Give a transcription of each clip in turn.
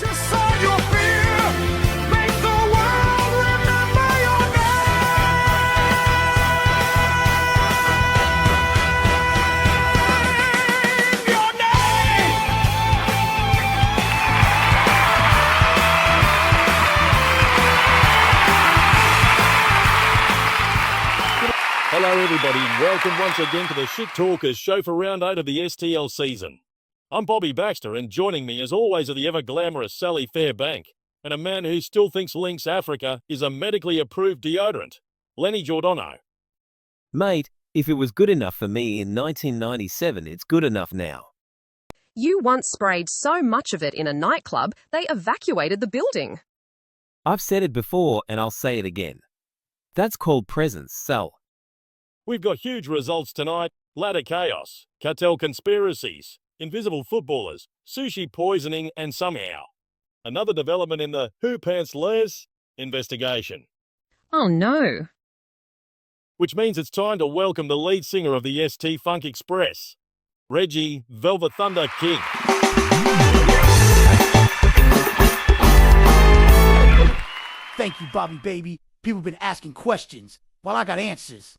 aside your fear. Make the world remember your name. Your name. Hello everybody, welcome once again to the Shit Talkers show for round 8 of the STL season. I'm Bobby Baxter, and joining me as always are the ever-glamorous Sally Fairbank, and a man who still thinks Lynx Africa is a medically approved deodorant, Lenny Giordano. Mate, if it was good enough for me in 1997, it's good enough now. You once sprayed so much of it in a nightclub, they evacuated the building. I've said it before and I'll say it again. That's called presence, Sal. We've got huge results tonight: ladder chaos, cartel conspiracies, invisible footballers, sushi poisoning, and somehow another development in the Who Pants Les investigation. Oh no. Which means it's time to welcome the lead singer of the ST Funk Express, Reggie Velvet Thunder King. Thank you, Bobby baby. People been asking questions. Well, I got answers.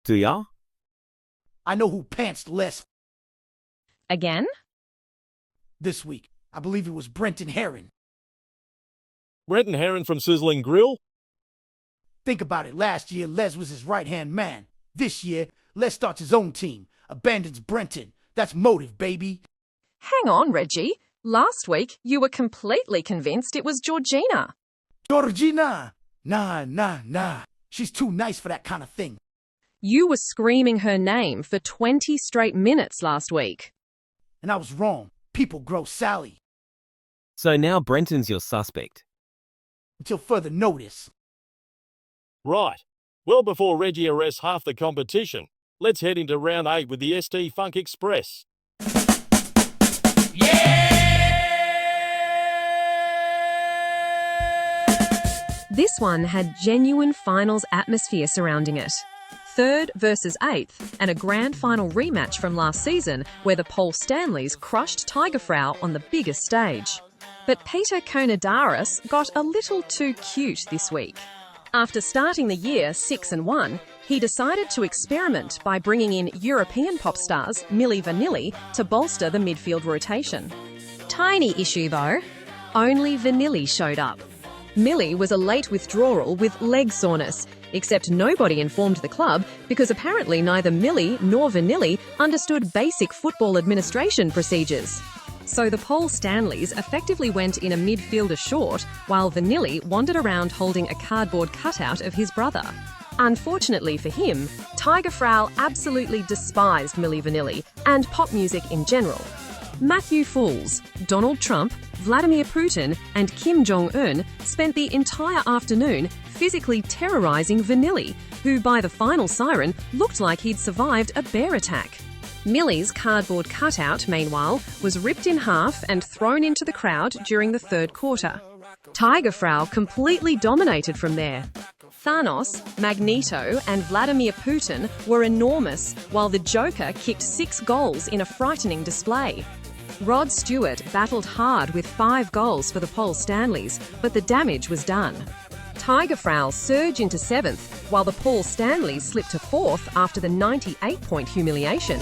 Do ya? I know who pants less Again? this week. I believe it was Brenton Herron. Brenton Herron from Sizzling Grill? Think about it. Last year, Les was his right-hand man. This year, Les starts his own team. Abandons Brenton. That's motive, baby. Hang on, Reggie. Last week, you were completely convinced it was Georgina. Georgina! Nah. She's too nice for that kind of thing. You were screaming her name for 20 straight minutes last week. And I was wrong. People grow Sally. So now Brenton's your suspect. Until further notice. Right. Well, before Reggie arrests half the competition, let's head into round 8 with the ST Funk Express. This one had genuine finals atmosphere surrounding it. 3rd versus 8th, and a grand final rematch from last season where the Paul Stanleys crushed Tiger Frau on the biggest stage. But Peter Konadaris got a little too cute this week. After starting the year 6-1, he decided to experiment by bringing in European pop stars Milli Vanilli to bolster the midfield rotation. Tiny issue though, only Vanilli showed up. Milli was a late withdrawal with leg soreness, except nobody informed the club because apparently neither Milli nor Vanilli understood basic football administration procedures. So the Paul Stanleys effectively went in a midfielder short, while Vanilli wandered around holding a cardboard cutout of his brother. Unfortunately for him, Tiger Frau absolutely despised Milli Vanilli and pop music in general. Matthew Fools, Donald Trump, Vladimir Putin, and Kim Jong-un spent the entire afternoon physically terrorizing Vanilli, who by the final siren looked like he'd survived a bear attack. Milli's cardboard cutout, meanwhile, was ripped in half and thrown into the crowd during the 3rd quarter. Tiger Frau completely dominated from there. Thanos, Magneto, and Vladimir Putin were enormous, while the Joker kicked 6 goals in a frightening display. Rod Stewart battled hard with 5 goals for the Paul Stanleys, but the damage was done. Tiger Frau surged into 7th, while the Paul Stanleys slipped to 4th after the 98-point humiliation.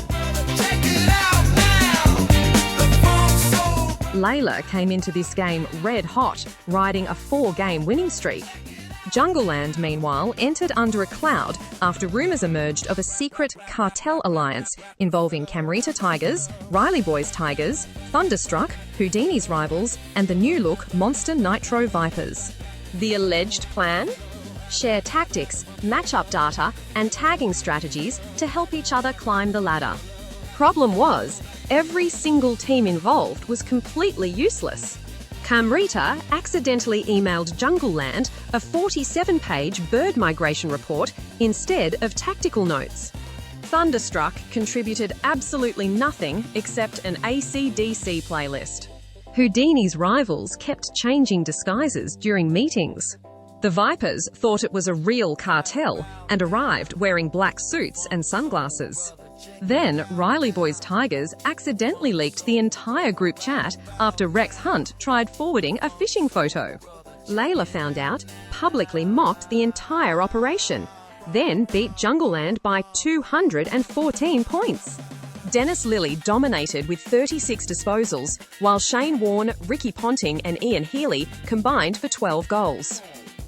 Layla came into this game red hot, riding a 4-game winning streak. Jungleland, meanwhile, entered under a cloud after rumours emerged of a secret cartel alliance involving Camrita Tigers, Riley Boys Tigers, Thunderstruck, Houdini's Rivals, and the new-look Monster Nitro Vipers. The alleged plan? Share tactics, match-up data, and tagging strategies to help each other climb the ladder. Problem was, every single team involved was completely useless. Camrita accidentally emailed Jungleland a 47-page bird migration report instead of tactical notes. Thunderstruck contributed absolutely nothing except an AC/DC playlist. Houdini's Rivals kept changing disguises during meetings. The Vipers thought it was a real cartel and arrived wearing black suits and sunglasses. Then, Riley Boys Tigers accidentally leaked the entire group chat after Rex Hunt tried forwarding a fishing photo. Layla found out, publicly mocked the entire operation, then beat Jungleland by 214 points. Dennis Lilly dominated with 36 disposals, while Shane Warne, Ricky Ponting and Ian Healy combined for 12 goals.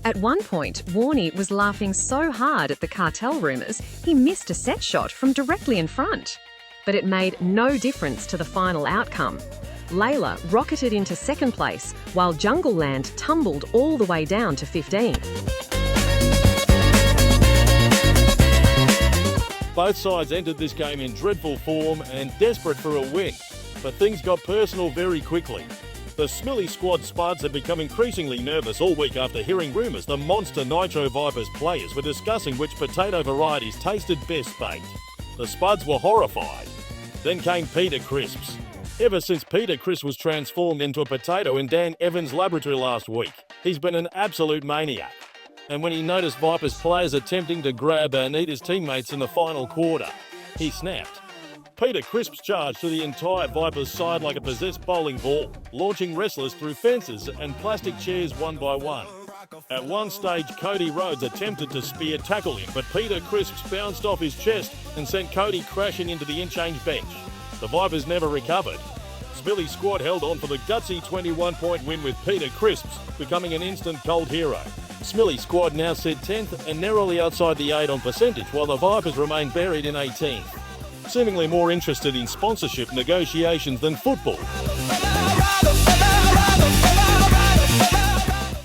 At one point, Warney was laughing so hard at the cartel rumours, he missed a set shot from directly in front. But it made no difference to the final outcome. Layla rocketed into second place, while Jungleland tumbled all the way down to 15. Both sides entered this game in dreadful form and desperate for a win, but things got personal very quickly. The Smilly squad Spuds had become increasingly nervous all week after hearing rumours the Monster Nitro Vipers players were discussing which potato varieties tasted best baked. The Spuds were horrified. Then came Peter Crisps. Ever since Peter Crisp was transformed into a potato in Dan Evans' laboratory last week, he's been an absolute maniac. And when he noticed Vipers players attempting to grab Anita's teammates in the final quarter, he snapped. Peter Crisp charged to the entire Vipers side like a possessed bowling ball, launching wrestlers through fences and plastic chairs one by one. At one stage, Cody Rhodes attempted to spear tackle him, but Peter Crisp bounced off his chest and sent Cody crashing into the in-change bench. The Vipers never recovered. Smilly's squad held on for the gutsy 21-point win with Peter Crisps becoming an instant cold hero. Smilly's squad now sit 10th and narrowly outside the 8 on percentage, while the Vipers remain buried in 18th. Seemingly more interested in sponsorship negotiations than football.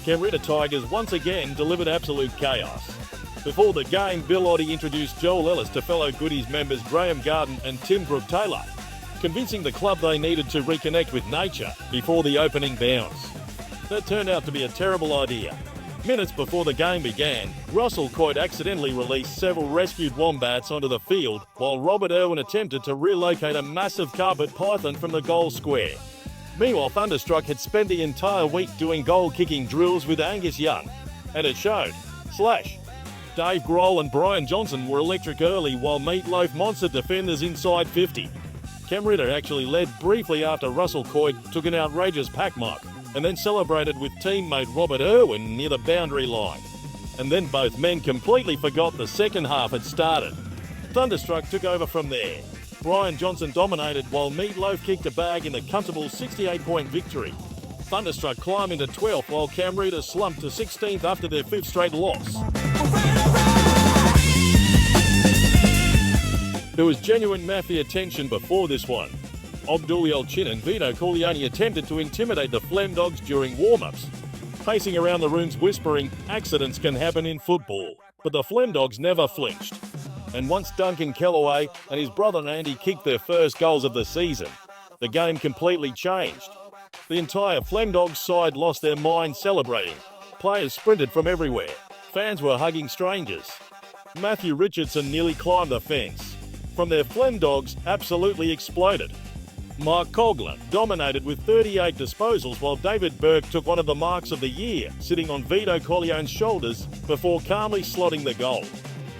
Camrita Tigers once again delivered absolute chaos. Before the game, Bill Oddie introduced Joel Ellis to fellow Goodies members Graham Garden and Tim Brook-Taylor, convincing the club they needed to reconnect with nature before the opening bounce. That turned out to be a terrible idea. Minutes before the game began, Russell Coit accidentally released several rescued wombats onto the field, while Robert Irwin attempted to relocate a massive carpet python from the goal square. Meanwhile, Thunderstruck had spent the entire week doing goal-kicking drills with Angus Young, and it showed. Dave Grohl and Brian Johnson were electric early, while Meatloaf Monster defenders inside 50. Camrita actually led briefly after Russell Coit took an outrageous pack mark, and then celebrated with teammate Robert Irwin near the boundary line. And then both men completely forgot the second half had started. Thunderstruck took over from there. Brian Johnson dominated while Meatloaf kicked a bag in the comfortable 68-point victory. Thunderstruck climbed into 12th while Camrita slumped to 16th after their 5th straight loss. There was genuine mafia tension before this one. Abdul Yelchin and Vito Corleone attempted to intimidate the Flem Dogs during warm-ups, pacing around the rooms whispering, "Accidents can happen in football." But the Flem Dogs never flinched. And once Duncan Kellaway and his brother Andy kicked their first goals of the season, the game completely changed. The entire Flem Dogs side lost their minds celebrating. Players sprinted from everywhere. Fans were hugging strangers. Matthew Richardson nearly climbed the fence. From their Flem Dogs absolutely exploded. Mark Coghlan dominated with 38 disposals while David Burke took one of the marks of the year, sitting on Vito Corleone's shoulders before calmly slotting the goal.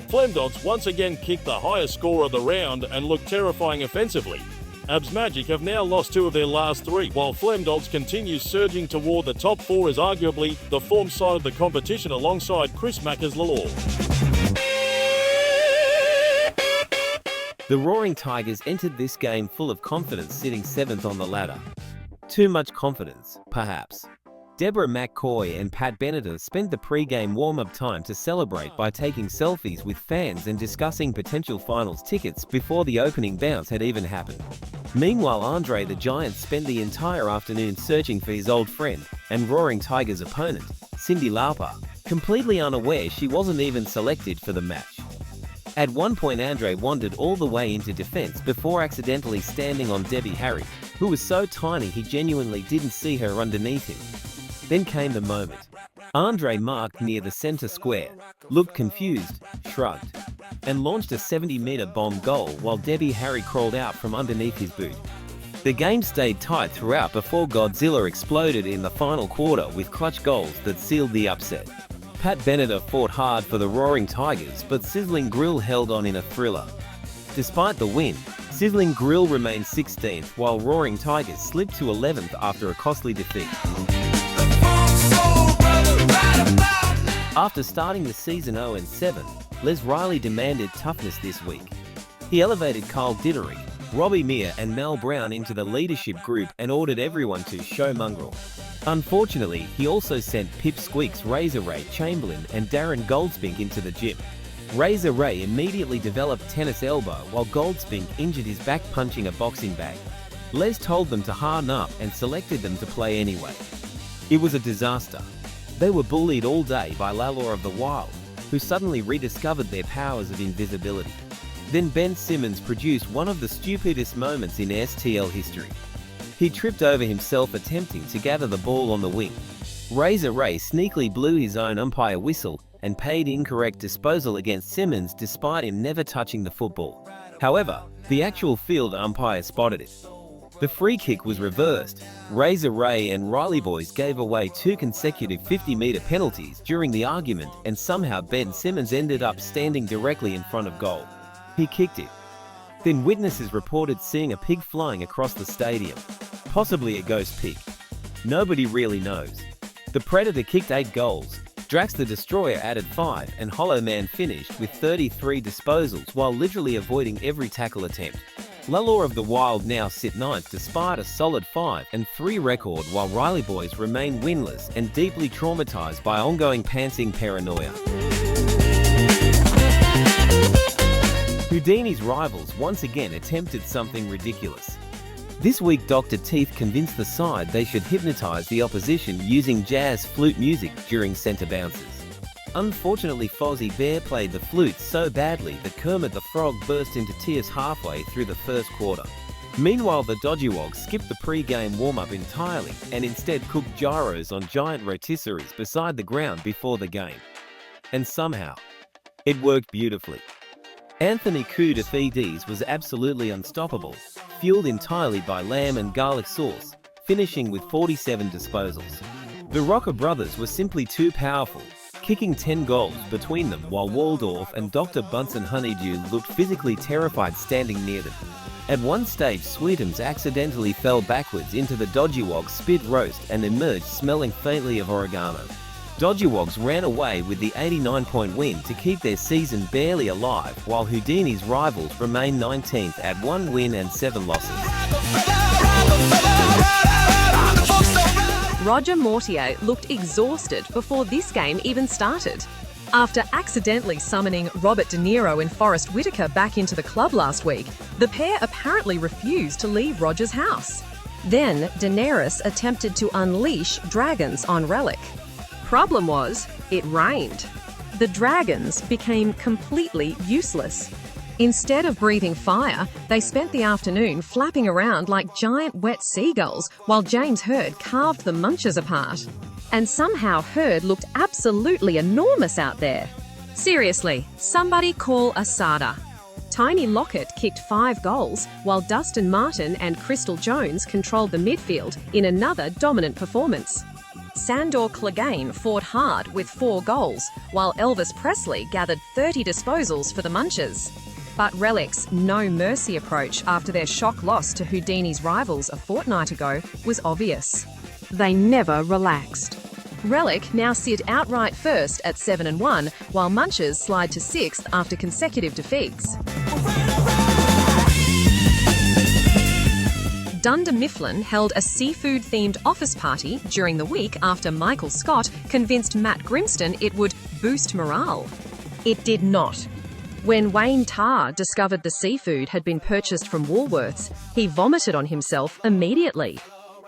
Flem Dogs once again kicked the highest score of the round and looked terrifying offensively. Abs Magic have now lost 2 of their last 3, while Flem Dogs continue surging toward the top 4 as arguably the form side of the competition alongside Chris Macker's Lalore. The Roaring Tigers entered this game full of confidence, sitting 7th on the ladder. Too much confidence, perhaps. Deborah McCoy and Pat Benatar spent the pre-game warm-up time to celebrate by taking selfies with fans and discussing potential finals tickets before the opening bounce had even happened. Meanwhile, Andre the Giant spent the entire afternoon searching for his old friend and Roaring Tigers opponent, Cyndi Lauper, completely unaware she wasn't even selected for the match. At one point, Andre wandered all the way into defense before accidentally standing on Debbie Harry, who was so tiny he genuinely didn't see her underneath him. Then came the moment. Andre marked near the center square, looked confused, shrugged, and launched a 70-meter bomb goal while Debbie Harry crawled out from underneath his boot. The game stayed tight throughout before Godzilla exploded in the final quarter with clutch goals that sealed the upset. Pat Benatar fought hard for the Roaring Tigers, but Sizzling Grill held on in a thriller. Despite the win, Sizzling Grill remained 16th while Roaring Tigers slipped to 11th after a costly defeat. After starting the season 0-7, Les Riley demanded toughness this week. He elevated Carl Dittery, Robbie Meir and Mel Brown into the leadership group and ordered everyone to show mongrel. Unfortunately, he also sent Pip Squeaks, Razor Ray Chamberlain and Darren Goldspink into the gym. Razor Ray immediately developed tennis elbow while Goldspink injured his back punching a boxing bag. Les told them to harden up and selected them to play anyway. It was a disaster. They were bullied all day by Lalor of the Wild, who suddenly rediscovered their powers of invisibility. Then Ben Simmons produced one of the stupidest moments in STL history. He tripped over himself attempting to gather the ball on the wing. Razor Ray sneakily blew his own umpire whistle and paid incorrect disposal against Simmons despite him never touching the football. However, the actual field umpire spotted it. The free kick was reversed. Razor Ray and Riley boys gave away 2 consecutive 50-meter penalties during the argument, and somehow Ben Simmons ended up standing directly in front of goal. He kicked it. Then witnesses reported seeing a pig flying across the stadium. Possibly a ghost pig. Nobody really knows. The Predator kicked 8 goals. Drax the Destroyer added 5 and Hollow Man finished with 33 disposals while literally avoiding every tackle attempt. Lalor of the Wild now sit 9th despite a solid 5-3 record, while Riley boys remain winless and deeply traumatized by ongoing pantsing paranoia. Houdini's rivals once again attempted something ridiculous. This week Dr. Teeth convinced the side they should hypnotize the opposition using jazz flute music during centre bounces. Unfortunately, Fozzie Bear played the flute so badly that Kermit the Frog burst into tears halfway through the first quarter. Meanwhile, the Dodgywogs skipped the pre-game warm-up entirely and instead cooked gyros on giant rotisseries beside the ground before the game. And somehow, it worked beautifully. Anthony Coup de Fides was absolutely unstoppable, fueled entirely by lamb and garlic sauce, finishing with 47 disposals. The Rocker brothers were simply too powerful, kicking 10 goals between them, while Waldorf and Dr. Bunsen Honeydew looked physically terrified standing near them. At one stage, Sweetums accidentally fell backwards into the Dodgywog spit roast and emerged smelling faintly of oregano. Dodgywogs ran away with the 89-point win to keep their season barely alive, while Houdini's rivals remain 19th at 1 win and 7 losses. Roger Mortier looked exhausted before this game even started. After accidentally summoning Robert De Niro and Forrest Whitaker back into the club last week, the pair apparently refused to leave Roger's house. Then Daenerys attempted to unleash dragons on Relic. Problem was, it rained. The dragons became completely useless. Instead of breathing fire, they spent the afternoon flapping around like giant wet seagulls while James Hird carved the Munchers apart. And somehow Hird looked absolutely enormous out there. Seriously, somebody call Asada. Tiny Lockett kicked 5 goals, while Dustin Martin and Crystal Jones controlled the midfield in another dominant performance. Sandor Clegane fought hard with 4 goals, while Elvis Presley gathered 30 disposals for the Munchers. But Relic's no-mercy approach after their shock loss to Houdini's rivals a fortnight ago was obvious. They never relaxed. Relic now sit outright first at 7-1, while Munchers slide to 6th after consecutive defeats. Dunder Mifflin held a seafood-themed office party during the week after Michael Scott convinced Matt Grimston it would boost morale. It did not. When Wayne Tarr discovered the seafood had been purchased from Woolworths, he vomited on himself immediately.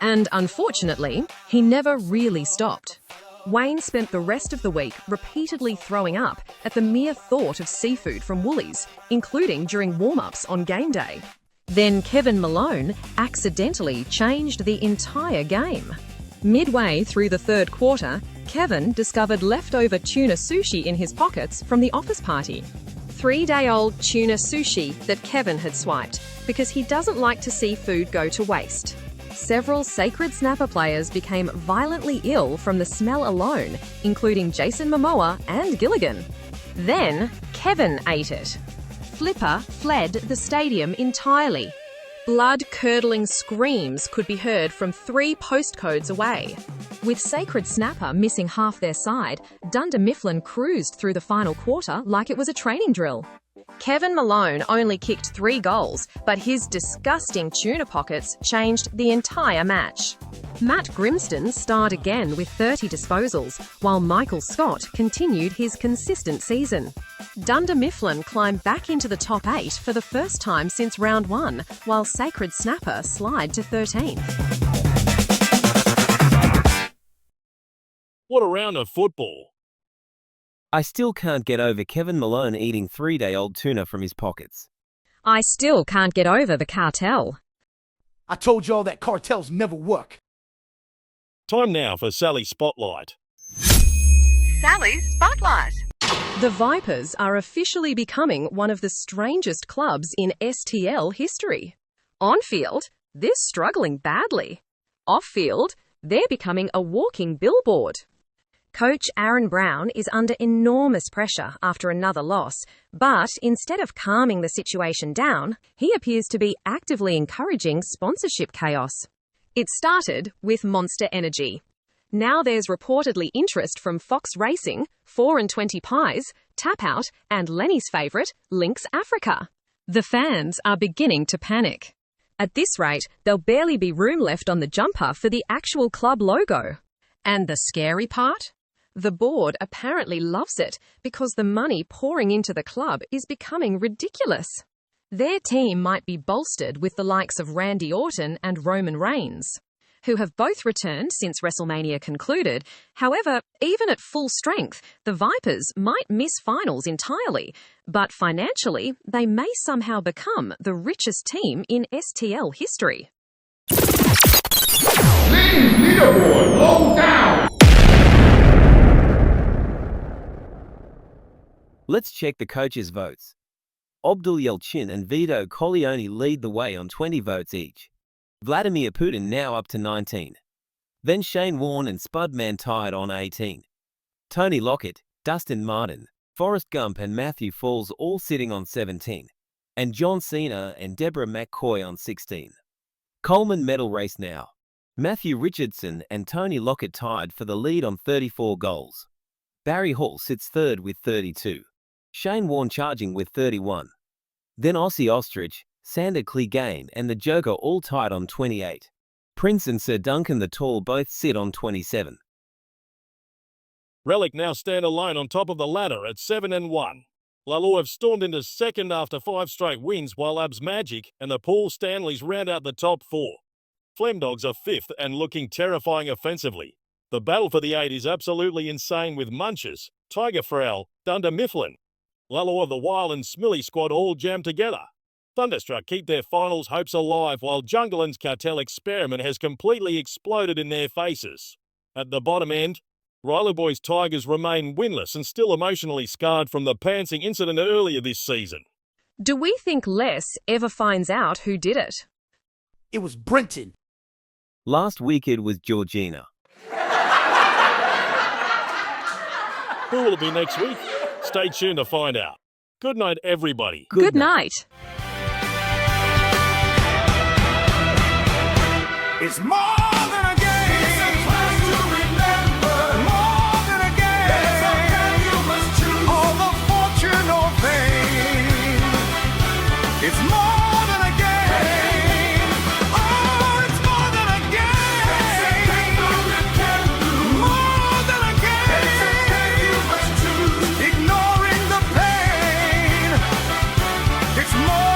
And unfortunately, he never really stopped. Wayne spent the rest of the week repeatedly throwing up at the mere thought of seafood from Woolies, including during warm-ups on game day. Then Kevin Malone accidentally changed the entire game. Midway through the third quarter, Kevin discovered leftover tuna sushi in his pockets from the office party. 3-day-old tuna sushi that Kevin had swiped because he doesn't like to see food go to waste. Several Sacred Snapper players became violently ill from the smell alone, including Jason Momoa and Gilligan. Then Kevin ate it. Flipper fled the stadium entirely. Blood-curdling screams could be heard from 3 postcodes away. With Sacred Snapper missing half their side, Dunder Mifflin cruised through the final quarter like it was a training drill. Kevin Malone only kicked 3 goals, but his disgusting tuna pockets changed the entire match. Matt Grimston starred again with 30 disposals, while Michael Scott continued his consistent season. Dunder Mifflin climbed back into the top 8 for the first time since round 1, while Sacred Snapper slid to 13th. What a round of football. I still can't get over Kevin Malone eating 3-day-old tuna from his pockets. I still can't get over the cartel. I told y'all that cartels never work. Time now for Sally Spotlight. Sally's Spotlight. The Vipers are officially becoming one of the strangest clubs in STL history. On field, they're struggling badly. Off field, they're becoming a walking billboard. Coach Aaron Brown is under enormous pressure after another loss, but instead of calming the situation down, he appears to be actively encouraging sponsorship chaos. It started with Monster Energy. Now there's reportedly interest from Fox Racing, 4 and 20 Pies, Tap Out, and Lenny's favourite, Lynx Africa. The fans are beginning to panic. At this rate, there'll barely be room left on the jumper for the actual club logo. And the scary part? The board apparently loves it because the money pouring into the club is becoming ridiculous. Their team might be bolstered with the likes of Randy Orton and Roman Reigns, who have both returned since WrestleMania concluded. However, even at full strength, the Vipers might miss finals entirely, but financially, they may somehow become the richest team in STL history. Leaderboard, low down. Let's check the coaches' votes. Abdul Yelchin and Vito Corleone lead the way on 20 votes each. Vladimir Putin now up to 19. Then Shane Warne and Spudman tied on 18. Tony Lockett, Dustin Martin, Forrest Gump and Matthew Falls all sitting on 17. And John Cena and Deborah McCoy on 16. Coleman medal race now. Matthew Richardson and Tony Lockett tied for the lead on 34 goals. Barry Hall sits third with 32. Shane Warne charging with 31. Then Aussie Ostrich, Sander Clegane and the Joker all tied on 28. Prince and Sir Duncan the Tall both sit on 27. Relic now stand alone on top of the ladder at 7 and 1. Lalor have stormed into second after 5 straight wins, while Abs Magic and the Paul Stanleys round out the top 4. Flemdogs are 5th and looking terrifying offensively. The battle for the 8 is absolutely insane with Munches, Tiger Frowell, Dunder Mifflin, Lalor of the Wild and Smilly squad all jammed together. Thunderstruck keep their finals hopes alive, while Jungleland's cartel experiment has completely exploded in their faces. At the bottom end, Ryler Boys Tigers remain winless and still emotionally scarred from the pantsing incident earlier this season. Do we think Les ever finds out who did it? It was Brenton. Last week it was Georgina. Who will it be next week? Stay tuned to find out. Good night, everybody. Good night. It's more than a game. It's a class to remember. More than a game. There's a path you must choose. All the fortune or fame. It's more than a game. Oh, it's more than a game. It's a paper you can do. More than a game. It's a path you must choose. Ignoring the pain. It's more.